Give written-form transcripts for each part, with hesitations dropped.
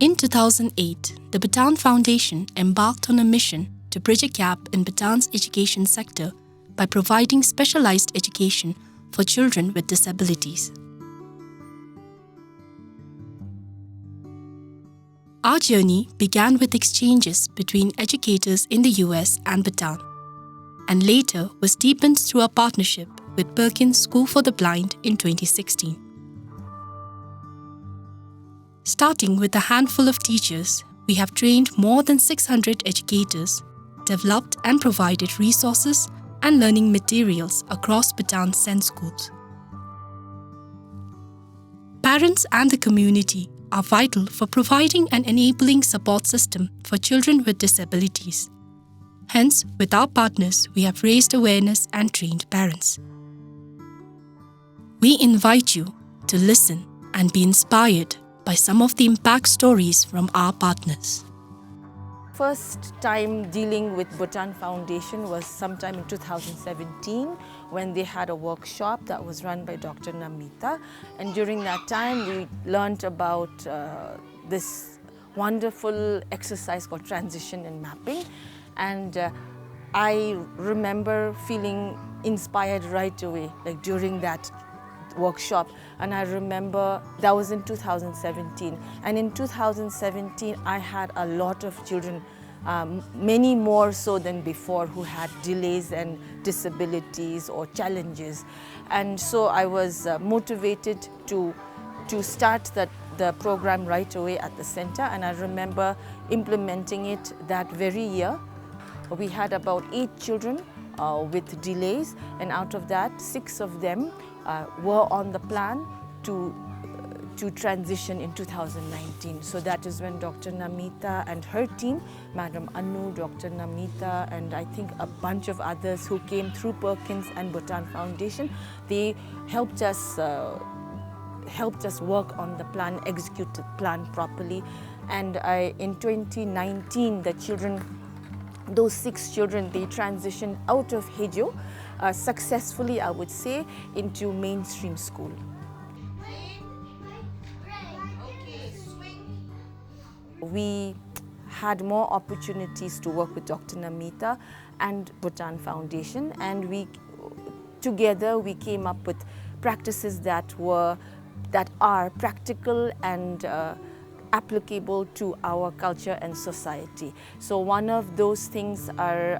In 2008, the Bhutan Foundation embarked on a mission to bridge a gap in Bhutan's education sector by providing specialized education for children with disabilities. Our journey began with exchanges between educators in the US and Bhutan, and later was deepened through our partnership with Perkins School for the Blind in 2016. Starting with a handful of teachers, we have trained more than 600 educators, developed and provided resources and learning materials across Bhutan's SEN schools. Parents and the community are vital for providing an enabling support system for children with disabilities. Hence, with our partners, we have raised awareness and trained parents. We invite you to listen and be inspired by some of the impact stories from our partners. First time dealing with Bhutan Foundation was sometime in 2017 when they had a workshop that was run by Dr. Namita, and during that time we learned about this wonderful exercise called transition and mapping, and I remember feeling inspired right away, like during that workshop. And I remember that was in 2017, and in 2017 I had a lot of children, many more so than before, who had delays and disabilities or challenges, and so I was motivated to start the program right away at the center, and I remember implementing it that very year. We had about 8 children with delays, and out of that 6 of them were on the plan to transition in 2019. So that is when Dr. Namita and her team, Madam Anu, Dr. Namita, and I think a bunch of others who came through Perkins and Bhutan Foundation, they helped us work on the plan, execute the plan properly. And in 2019, the children, those 6 children, they transitioned out of Hejo successfully, I would say, into mainstream school. We had more opportunities to work with Dr. Namita and Bhutan Foundation, and together we came up with practices that are practical and applicable to our culture and society. So one of those things are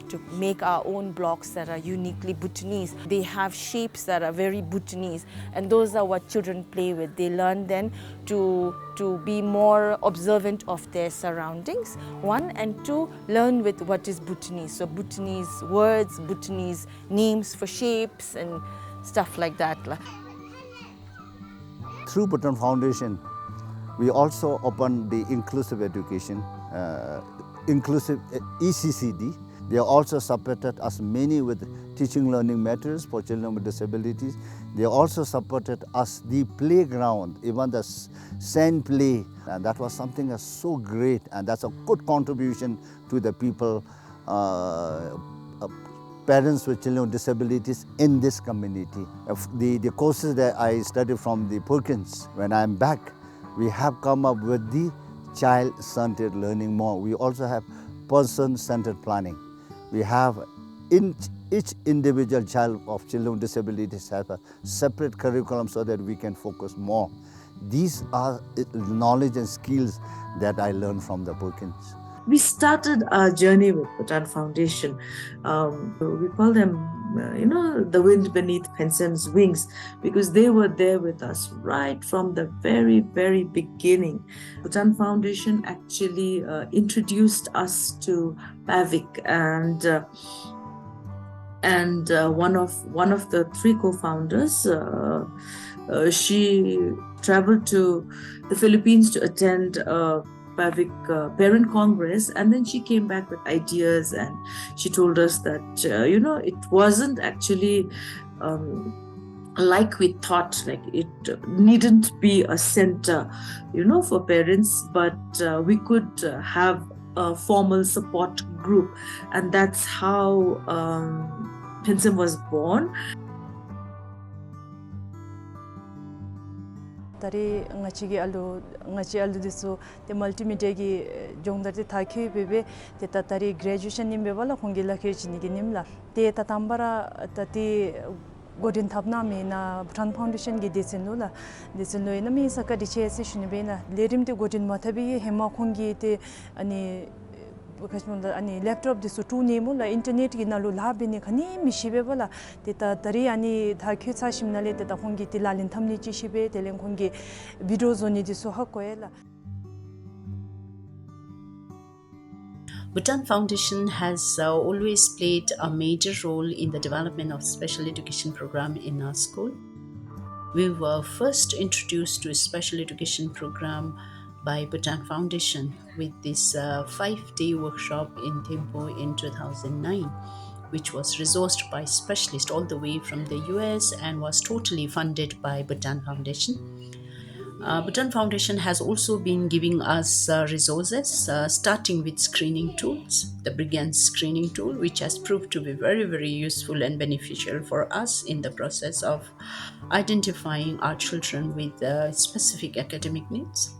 to make our own blocks that are uniquely Bhutanese. They have shapes that are very Bhutanese, and those are what children play with. They learn then to be more observant of their surroundings, 1, and 2, learn with what is Bhutanese. So Bhutanese words, Bhutanese names for shapes and stuff like that. Through Bhutan Foundation, we also opened the inclusive education, inclusive ECCD. They also supported us many with teaching learning materials for children with disabilities. They also supported us the playground, even the sand play, and that was something that's so great, and that's a good contribution to the people, parents with children with disabilities in this community. The courses that I studied from the Perkins, when I'm back, we have come up with the child-centered learning more. We also have person-centered planning. We have each individual child of children with disabilities have a separate curriculum so that we can focus more. These are knowledge and skills that I learned from the Perkins. We started our journey with Bhutan Foundation. We call them, the wind beneath Pensem's wings, because they were there with us right from the very, very beginning. Bhutan Foundation actually introduced us to Pavik, and one of the 3 co-founders, she traveled to the Philippines to attend Pavik Parent Congress, and then she came back with ideas, and she told us that it wasn't actually like we thought, like it needn't be a center for parents, but we could have a formal support group, and that's how Pensem was born. tari ngachi alu disu te multimedia gi jongdar te thakhi bebe te tari graduation nimbe wala khongi la khir chini gi nimla te tatambara tati godin thapna me na Bhutan Foundation gi desinu la desinu ina mi saka di chesi shuni be na lerim te godin mathabi hema khongi te ani ani laptop disu tu nemu la internet gi nalu labini khani mi shibe wala te tari ani thakhi cha shimna le te ta khongi ti lalin thamni chi shibe te len khongi video zone disu hakoela. Bhutan Foundation has always played a major role in the development of special education program in our school. We were first introduced to a special education program by Bhutan Foundation with this 5-day workshop in Thimphu in 2009, which was resourced by specialists all the way from the US and was totally funded by Bhutan Foundation. Bhutan Foundation has also been giving us resources, starting with screening tools, the Brigand screening tool, which has proved to be very, very useful and beneficial for us in the process of identifying our children with specific academic needs.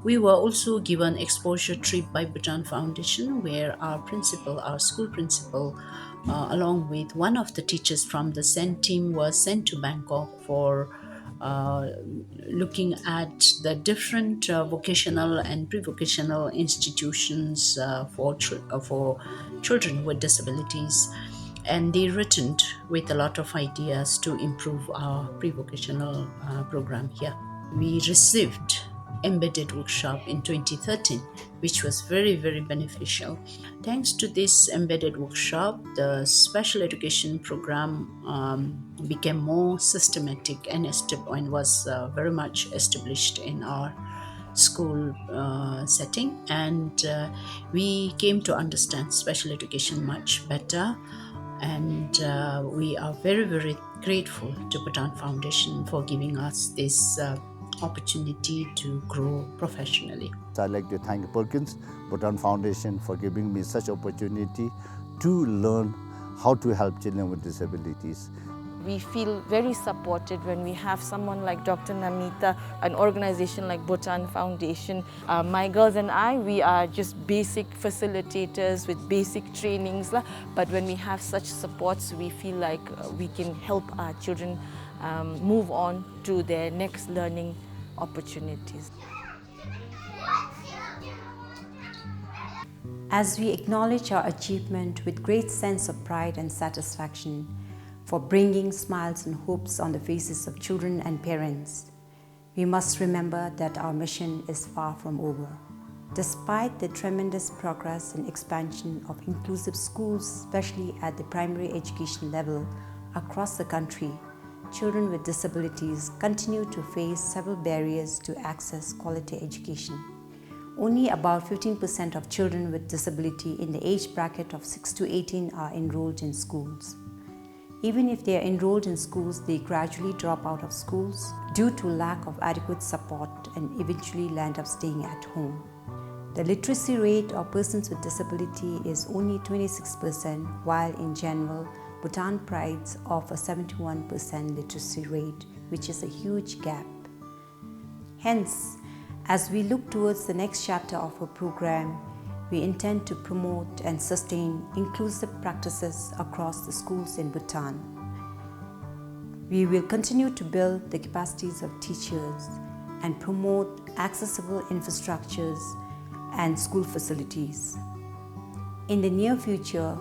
We were also given exposure trip by Bhutan Foundation, where our school principal, along with one of the teachers from the SEND team, was sent to Bangkok for looking at the different vocational and pre-vocational institutions for children with disabilities, and they returned with a lot of ideas to improve our pre-vocational program here. We received embedded workshop in 2013, which was very, very beneficial. Thanks to this embedded workshop, the special education program became more systematic and was very much established in our school setting, and we came to understand special education much better, and we are very, very grateful to Bhutan Foundation for giving us this opportunity to grow professionally. I'd like to thank Perkins Bhutan Foundation for giving me such opportunity to learn how to help children with disabilities. We feel very supported when we have someone like Dr. Namita, an organization like Bhutan Foundation. My girls and I, we are just basic facilitators with basic trainings, but when we have such supports, we feel like we can help our children move on to their next learning opportunities. As we acknowledge our achievement with great sense of pride and satisfaction for bringing smiles and hopes on the faces of children and parents, we must remember that our mission is far from over. Despite the tremendous progress and expansion of inclusive schools, especially at the primary education level across the country, children with disabilities continue to face several barriers to access quality education. Only about 15% of children with disability in the age bracket of 6 to 18 are enrolled in schools. Even if they are enrolled in schools, they gradually drop out of schools due to lack of adequate support and eventually land up staying at home. The literacy rate of persons with disability is only 26%, while in general, Bhutan prides of a 71% literacy rate, which is a huge gap. Hence, as we look towards the next chapter of our program, we intend to promote and sustain inclusive practices across the schools in Bhutan. We will continue to build the capacities of teachers and promote accessible infrastructures and school facilities. In the near future,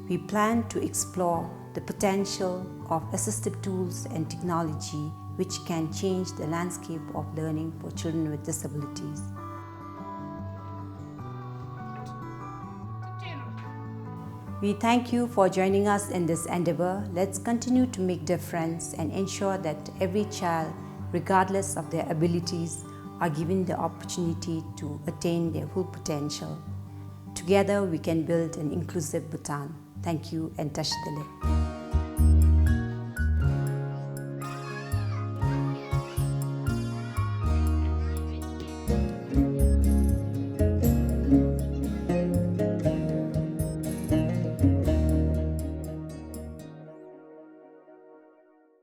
we plan to explore the potential of assistive tools and technology which can change the landscape of learning for children with disabilities. We thank you for joining us in this endeavor. Let's continue to make difference and ensure that every child, regardless of their abilities, are given the opportunity to attain their full potential. Together, we can build an inclusive Bhutan. Thank you and Tashidele.